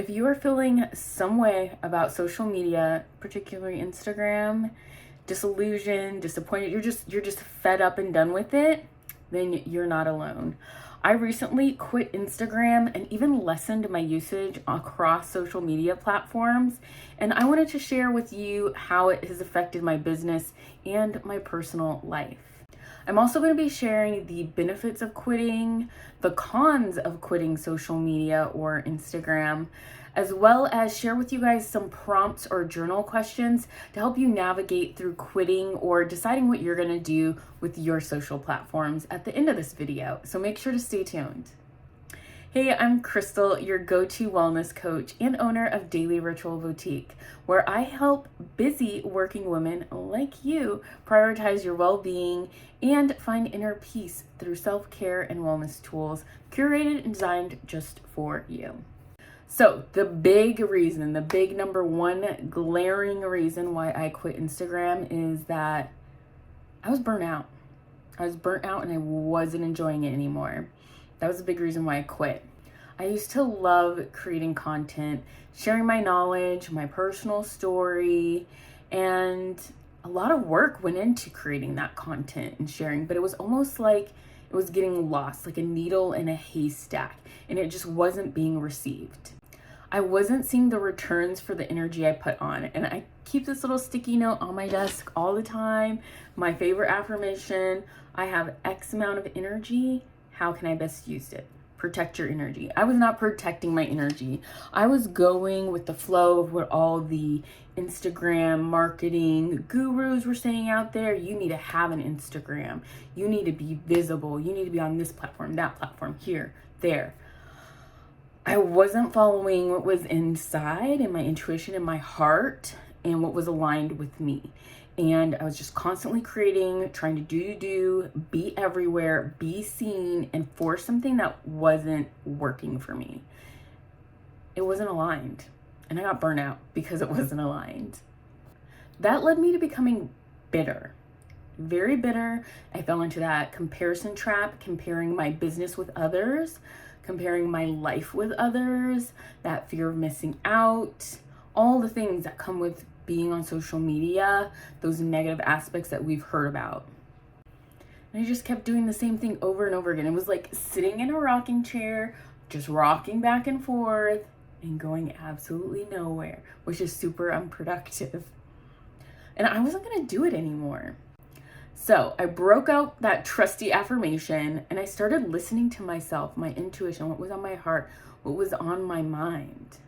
If you are feeling some way about social media, particularly Instagram, disillusioned, disappointed, you're just fed up and done with it, then you're not alone. I recently quit Instagram and even lessened my usage across social media platforms, and I wanted to share with you how it has affected my business and my personal life. I'm also going to be sharing the benefits of quitting, the cons of quitting social media or Instagram, as well as share with you guys some prompts or journal questions to help you navigate through quitting or deciding what you're going to do with your social platforms at the end of this video. So make sure to stay tuned. Hey, I'm Crystal, your go-to wellness coach and owner of Daily Ritual Boutique, where I help busy working women like you prioritize your well-being and find inner peace through self-care and wellness tools curated and designed just for you. So the big reason, the big number one glaring reason why I quit Instagram is that I was burnt out. I was burnt out and I wasn't enjoying it anymore. That was a big reason why I quit. I used to love creating content, sharing my knowledge, my personal story, and a lot of work went into creating that content and sharing, but it was almost like it was getting lost, like a needle in a haystack, and it just wasn't being received. I wasn't seeing the returns for the energy I put on, and I keep this little sticky note on my desk all the time. My favorite affirmation: I have X amount of energy. How can I best use it? Protect your energy. I was not protecting my energy. I was going with the flow of what all the Instagram marketing gurus were saying out there. You need to have an Instagram. You need to be visible. You need to be on this platform, that platform, here, there. I wasn't following what was inside and my intuition and my heart and what was aligned with me. And I was just constantly creating, trying to do, be everywhere, be seen, and force something that wasn't working for me. It wasn't aligned. And I got burnt out because it wasn't aligned. That led me to becoming bitter. Very bitter. I fell into that comparison trap, comparing my business with others, comparing my life with others, that fear of missing out, all the things that come with being on social media, those negative aspects that we've heard about. And I just kept doing the same thing over and over again. It was like sitting in a rocking chair, just rocking back and forth and going absolutely nowhere, which is super unproductive. And I wasn't going to do it anymore. So I broke out that trusty affirmation and I started listening to myself, my intuition, what was on my heart, what was on my mind.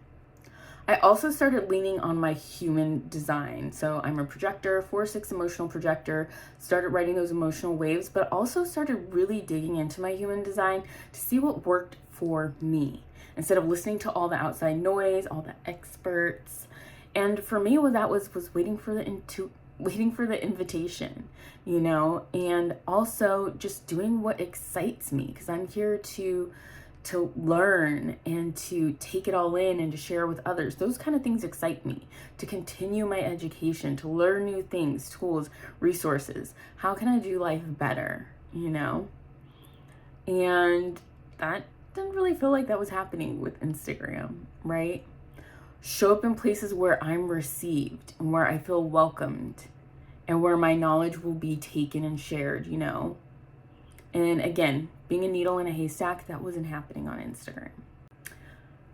I also started leaning on my human design. So I'm a projector, 4/6 emotional projector, started writing those emotional waves, but also started really digging into my human design to see what worked for me instead of listening to all the outside noise, all the experts. And for me, what that was waiting for the invitation, you know, and also just doing what excites me, because I'm here to learn and to take it all in and to share with others. Those kind of things excite me, to continue my education, to learn new things, tools, resources. How can I do life better, you know? And that didn't really feel like that was happening with Instagram, right? Show up in places where I'm received and where I feel welcomed and where my knowledge will be taken and shared, you know? And again, being a needle in a haystack, that wasn't happening on Instagram.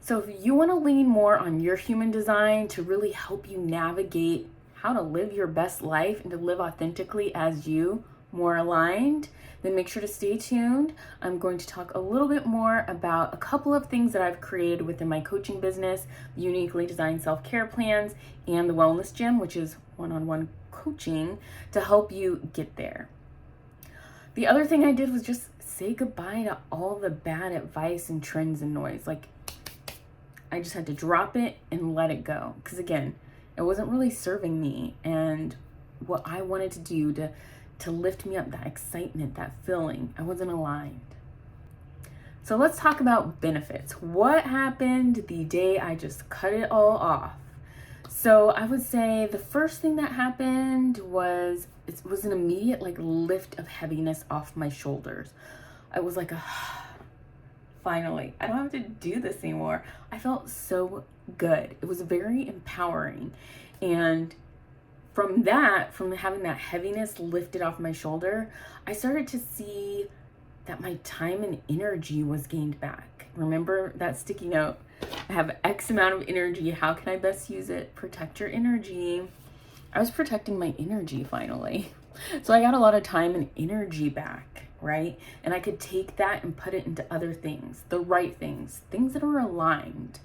So if you want to lean more on your human design to really help you navigate how to live your best life and to live authentically as you, more aligned, then make sure to stay tuned. I'm going to talk a little bit more about a couple of things that I've created within my coaching business, the uniquely designed self-care plans, and the wellness gym, which is one-on-one coaching to help you get there. The other thing I did was just say goodbye to all the bad advice and trends and noise. Like, I just had to drop it and let it go. Because again, it wasn't really serving me and what I wanted to do to lift me up, that excitement, that feeling. I wasn't aligned. So let's talk about benefits. What happened the day I just cut it all off? So I would say the first thing that happened was, it was an immediate like lift of heaviness off my shoulders. It was like a finally. I don't have to do this anymore. I felt so good. It was very empowering. And from having that heaviness lifted off my shoulder, I started to see that my time and energy was gained back. Remember that sticky note? I have X amount of energy. How can I best use it? Protect your energy. I was protecting my energy finally. So I got a lot of time and energy back, right? And I could take that and put it into other things, the right things, things that are aligned.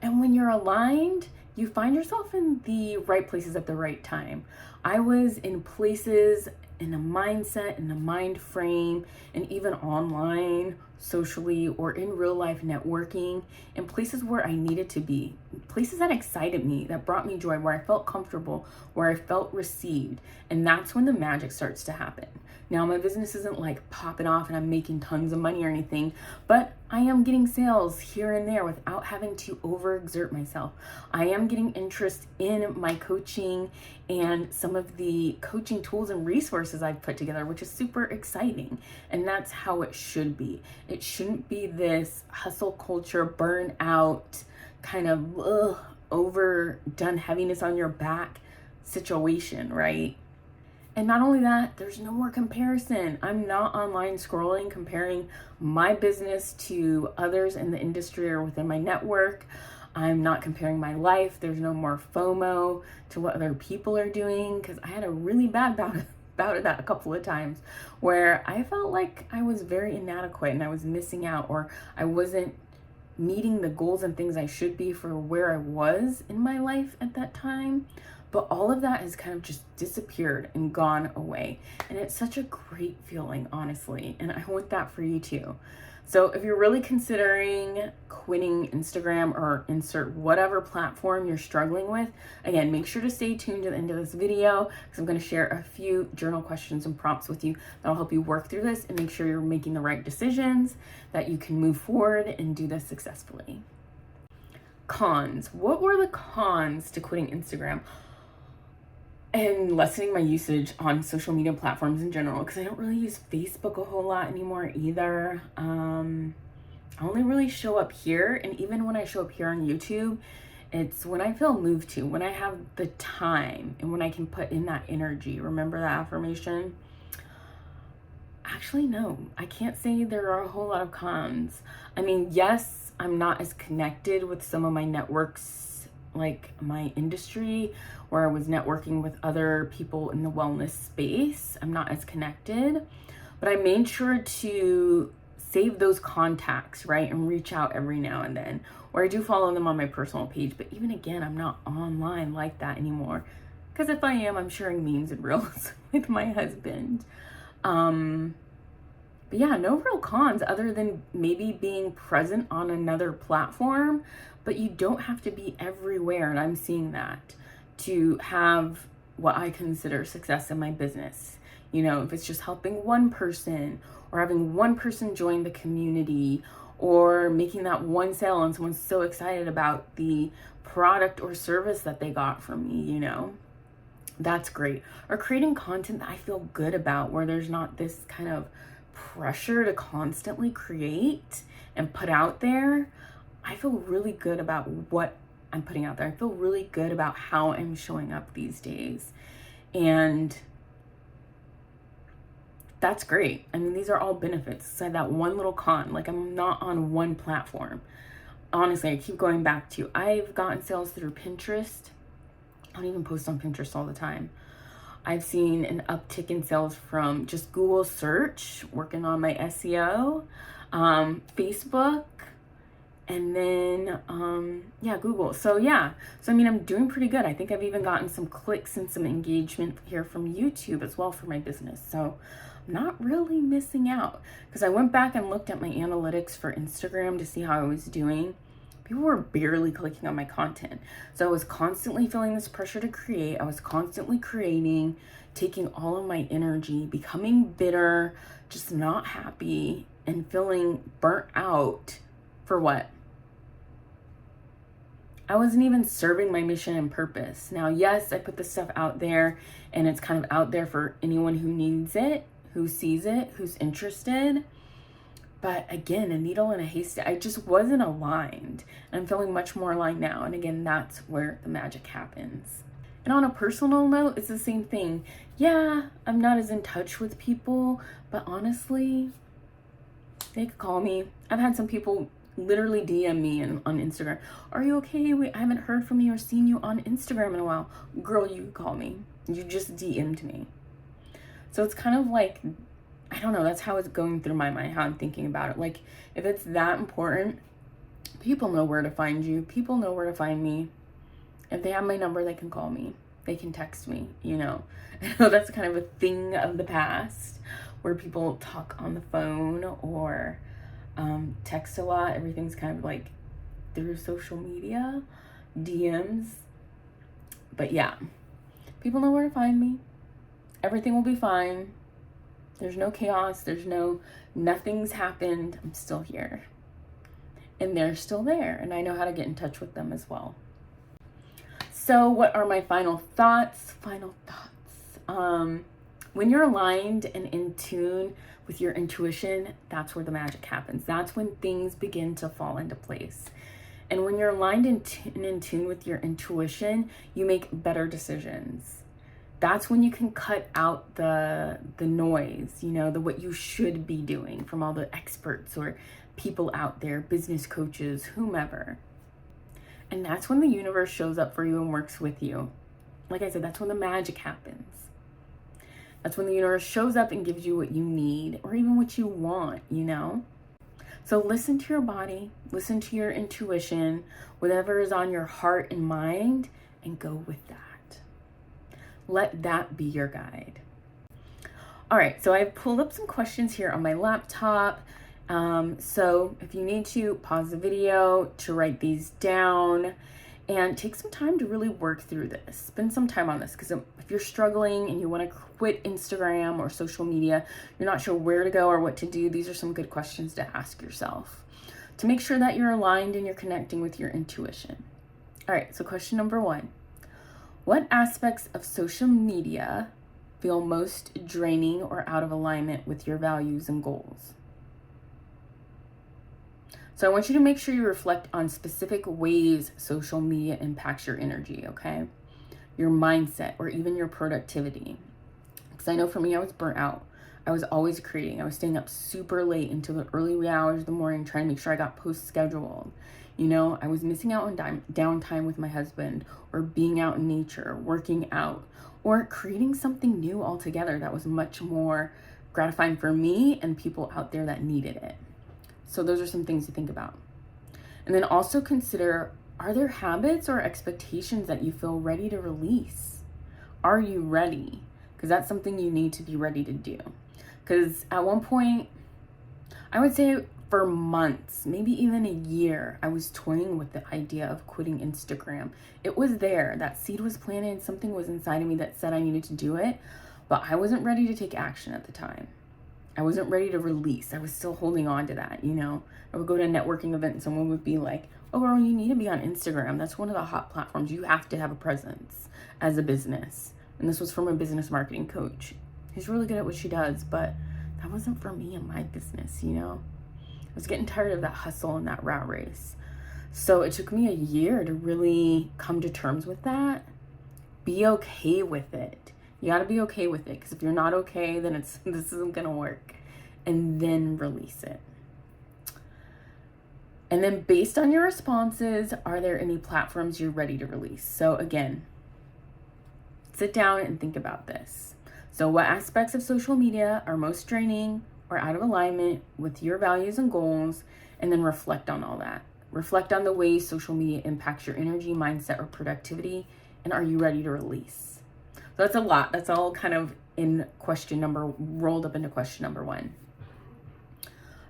And when you're aligned, you find yourself in the right places at the right time. I was in places, in a mindset, in a mind frame, and even online, socially, or in real life networking, in places where I needed to be, places that excited me, that brought me joy, where I felt comfortable, where I felt received. And that's when the magic starts to happen. Now, my business isn't like popping off and I'm making tons of money or anything, but I am getting sales here and there without having to overexert myself. I am getting interest in my coaching and some of the coaching tools and resources I've put together, which is super exciting. And that's how it should be. It shouldn't be this hustle culture, burnout, kind of overdone heaviness on your back situation, right? And not only that, there's no more comparison. I'm not online scrolling, comparing my business to others in the industry or within my network. I'm not comparing my life. There's no more FOMO to what other people are doing, because I had a really bad bout of that a couple of times where I felt like I was very inadequate and I was missing out, or I wasn't meeting the goals and things I should be for where I was in my life at that time. But all of that has kind of just disappeared and gone away. And it's such a great feeling, honestly. And I want that for you too. So if you're really considering quitting Instagram or insert whatever platform you're struggling with, again, make sure to stay tuned to the end of this video, because I'm going to share a few journal questions and prompts with you that'll help you work through this and make sure you're making the right decisions, that you can move forward and do this successfully. Cons. What were the cons to quitting Instagram? And lessening my usage on social media platforms in general, because I don't really use Facebook a whole lot anymore either. I only really show up here, and even when I show up here on YouTube, it's when I feel moved to, when I have the time and when I can put in that energy. Remember that affirmation? Actually, no, I can't say there are a whole lot of cons. I mean, yes, I'm not as connected with some of my networks, like my industry, where I was networking with other people in the wellness space. I'm not as connected, but I made sure to save those contacts, right? And reach out every now and then, or I do follow them on my personal page. But even again, I'm not online like that anymore, because if I am, I'm sharing memes and reels with my husband. But yeah, no real cons other than maybe being present on another platform, but you don't have to be everywhere. And I'm seeing that to have what I consider success in my business. You know, if it's just helping one person or having one person join the community or making that one sale and someone's so excited about the product or service that they got from me, you know, that's great. Or creating content that I feel good about, where there's not this kind of pressure to constantly create and put out there. I feel really good about what I'm putting out there. I feel really good about how I'm showing up these days. And that's great. I mean, these are all benefits. So that one little con, like I'm not on one platform. Honestly, I keep going back to, I've gotten sales through Pinterest. I don't even post on Pinterest all the time. I've seen an uptick in sales from just Google search, working on my SEO, Facebook, and then, Google. So I mean, I'm doing pretty good. I think I've even gotten some clicks and some engagement here from YouTube as well for my business. So I'm not really missing out, because I went back and looked at my analytics for Instagram to see how I was doing. People were barely clicking on my content. So I was constantly feeling this pressure to create. I was constantly creating, taking all of my energy, becoming bitter, just not happy, and feeling burnt out for what? I wasn't even serving my mission and purpose. Now, yes, I put this stuff out there, and it's kind of out there for anyone who needs it, who sees it, who's interested. But again, a needle in a haystack. I just wasn't aligned. And I'm feeling much more aligned now. And again, that's where the magic happens. And on a personal note, it's the same thing. Yeah, I'm not as in touch with people, but honestly, they could call me. I've had some people literally DM me on Instagram. Are you okay? I haven't heard from you or seen you on Instagram in a while. Girl, you could call me. You just DM'd me. So it's kind of like, I don't know, that's how it's going through my mind, how I'm thinking about it. Like, if it's that important, people know where to find you. People know where to find me. If they have my number, they can call me. They can text me, you know. I know that's kind of a thing of the past where people talk on the phone or text a lot. Everything's kind of like through social media, DMs. But yeah, people know where to find me. Everything will be fine. There's no chaos. Nothing's happened. I'm still here. And they're still there. And I know how to get in touch with them as well. So what are my final thoughts? When you're aligned and in tune with your intuition, that's where the magic happens. That's when things begin to fall into place. And when you're aligned and in tune with your intuition, you make better decisions. That's when you can cut out the noise, you know, what you should be doing from all the experts or people out there, business coaches, whomever. And that's when the universe shows up for you and works with you. Like I said, that's when the magic happens. That's when the universe shows up and gives you what you need or even what you want, you know? So listen to your body, listen to your intuition, whatever is on your heart and mind, and go with that. Let that be your guide. All right, so I've pulled up some questions here on my laptop. So if you need to, pause the video to write these down and take some time to really work through this. Spend some time on this, because if you're struggling and you want to quit Instagram or social media, you're not sure where to go or what to do, these are some good questions to ask yourself to make sure that you're aligned and you're connecting with your intuition. All right, so question number 1. What aspects of social media feel most draining or out of alignment with your values and goals? So I want you to make sure you reflect on specific ways social media impacts your energy, okay? Your mindset, or even your productivity. Because I know for me, I was burnt out. I was always creating. I was staying up super late into the early wee hours of the morning trying to make sure I got posts scheduled. You know, I was missing out on downtime with my husband, or being out in nature, working out, or creating something new altogether that was much more gratifying for me and people out there that needed it. So those are some things to think about. And then also consider, are there habits or expectations that you feel ready to release? Are you ready? Because that's something you need to be ready to do. Because at one point, I would say for months, maybe even a year, I was toying with the idea of quitting Instagram. It was there. That seed was planted. Something was inside of me that said I needed to do it. But I wasn't ready to take action at the time. I wasn't ready to release. I was still holding on to that, you know. I would go to a networking event and someone would be like, oh girl, you need to be on Instagram. That's one of the hot platforms. You have to have a presence as a business. And this was from a business marketing coach. She's really good at what she does, but that wasn't for me and my business, you know. I was getting tired of that hustle and that rat race. So it took me a year to really come to terms with that. Be okay with it. You got to be okay with it, because if you're not okay, then this isn't going to work. And then release it. And then based on your responses, are there any platforms you're ready to release? So again, sit down and think about this. So what aspects of social media are most draining or out of alignment with your values and goals? And then reflect on all that. Reflect on the ways social media impacts your energy, mindset, or productivity. And are you ready to release? So that's a lot. That's all kind of rolled up into question number 1.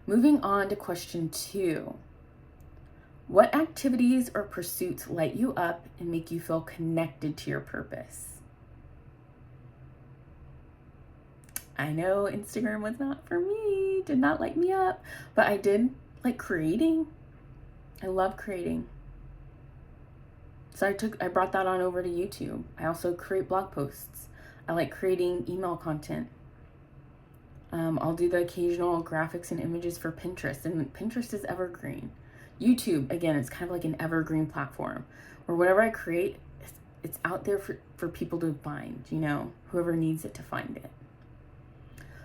Moving on to question 2. What activities or pursuits light you up and make you feel connected to your purpose? I know Instagram was not for me, did not light me up, but I did like creating. I love creating. So I brought that on over to YouTube. I also create blog posts. I like creating email content. I'll do the occasional graphics and images for Pinterest, and Pinterest is evergreen. YouTube, again, it's kind of like an evergreen platform where whatever I create, it's out there for people to find, you know, whoever needs it to find it.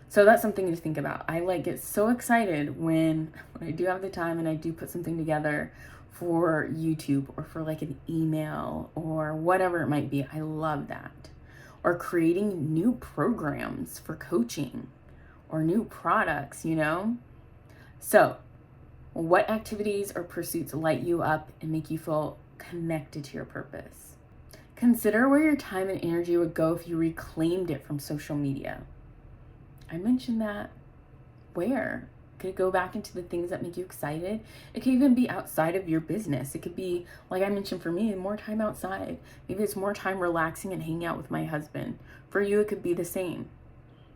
So that's something to think about. I get so excited when I do have the time and I do put something together for YouTube or for like an email or whatever it might be. I love that. Or creating new programs for coaching or new products, you know? So, what activities or pursuits light you up and make you feel connected to your purpose? Consider where your time and energy would go if you reclaimed it from social media. I mentioned that. Where? Could it go back into the things that make you excited? It could even be outside of your business. It could be, like I mentioned for me, more time outside. Maybe it's more time relaxing and hanging out with my husband. For you, it could be the same.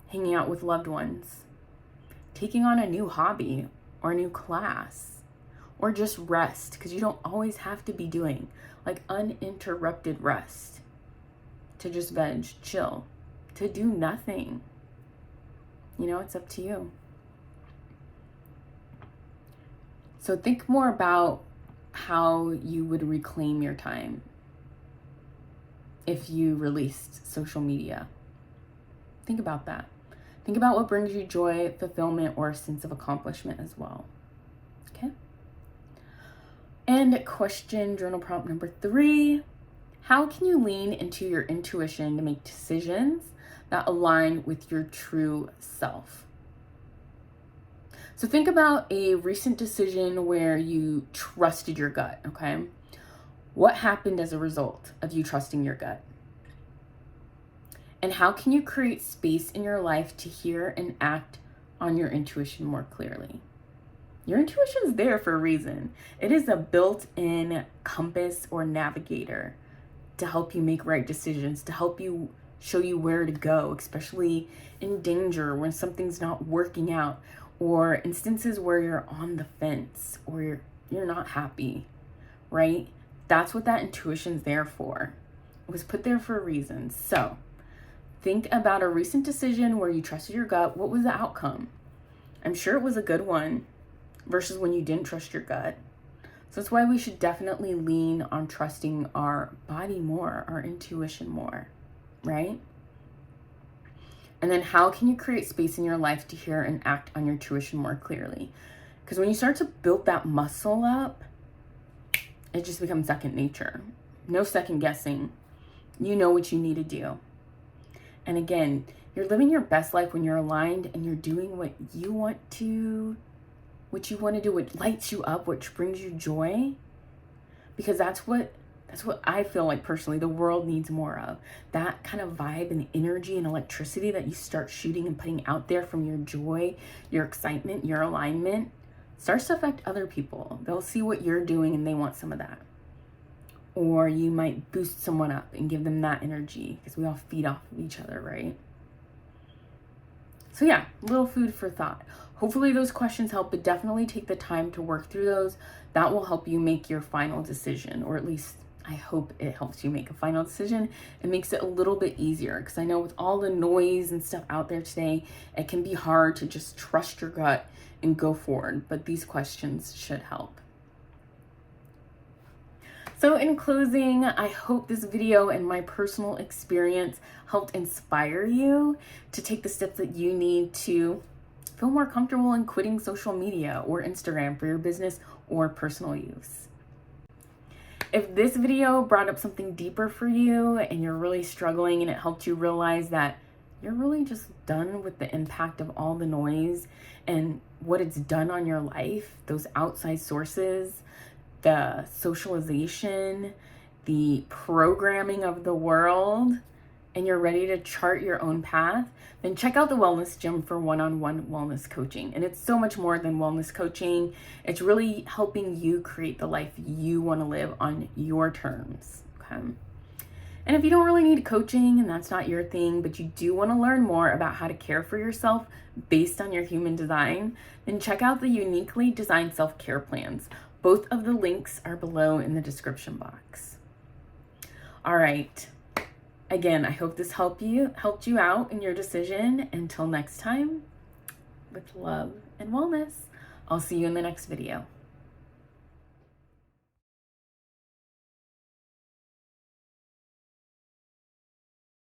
Hanging out with loved ones. Taking on a new hobby or a new class. Or just rest, because you don't always have to be doing like uninterrupted rest. To just veg, chill, to do nothing. You know, it's up to you. So think more about how you would reclaim your time if you released social media. Think about that. Think about what brings you joy, fulfillment, or a sense of accomplishment as well. Okay? And question journal prompt number 3. How can you lean into your intuition to make decisions that align with your true self? So think about a recent decision where you trusted your gut, okay? What happened as a result of you trusting your gut? And how can you create space in your life to hear and act on your intuition more clearly? Your intuition is there for a reason. It is a built-in compass or navigator to help you make right decisions, to help you show you where to go, especially in danger, when something's not working out, or instances where you're on the fence or you're not happy, right? That's what that intuition's there for. It was put there for a reason. So think about a recent decision where you trusted your gut. What was the outcome? I'm sure it was a good one versus when you didn't trust your gut. So that's why we should definitely lean on trusting our body more, our intuition more, right? And then how can you create space in your life to hear and act on your intuition more clearly? Because when you start to build that muscle up, it just becomes second nature. No second guessing. You know what you need to do. And again, you're living your best life when you're aligned and you're doing what you want to do, what lights you up, which brings you joy. Because that's what I feel like personally the world needs more of. That kind of vibe and energy and electricity that you start shooting and putting out there from your joy, your excitement, your alignment, starts to affect other people. They'll see what you're doing and they want some of that. Or you might boost someone up and give them that energy, because we all feed off of each other, right? So yeah, little food for thought. Hopefully those questions help, but definitely take the time to work through those. That will help you make your final decision, or at least I hope it helps you make a final decision. It makes it a little bit easier, because I know with all the noise and stuff out there today, it can be hard to just trust your gut and go forward, but these questions should help. So in closing, I hope this video and my personal experience helped inspire you to take the steps that you need to feel more comfortable in quitting social media or Instagram for your business or personal use. If this video brought up something deeper for you and you're really struggling and it helped you realize that you're really just done with the impact of all the noise and what it's done on your life, those outside sources, the socialization, the programming of the world, and you're ready to chart your own path, then check out the Wellness Gym for one-on-one wellness coaching. And it's so much more than wellness coaching. It's really helping you create the life you want to live on your terms. Okay. And if you don't really need coaching and that's not your thing, but you do want to learn more about how to care for yourself based on your human design, then check out the uniquely designed self-care plans. Both of the links are below in the description box. All right. Again, I hope this helped you out in your decision. Until next time, with love and wellness. I'll see you in the next video.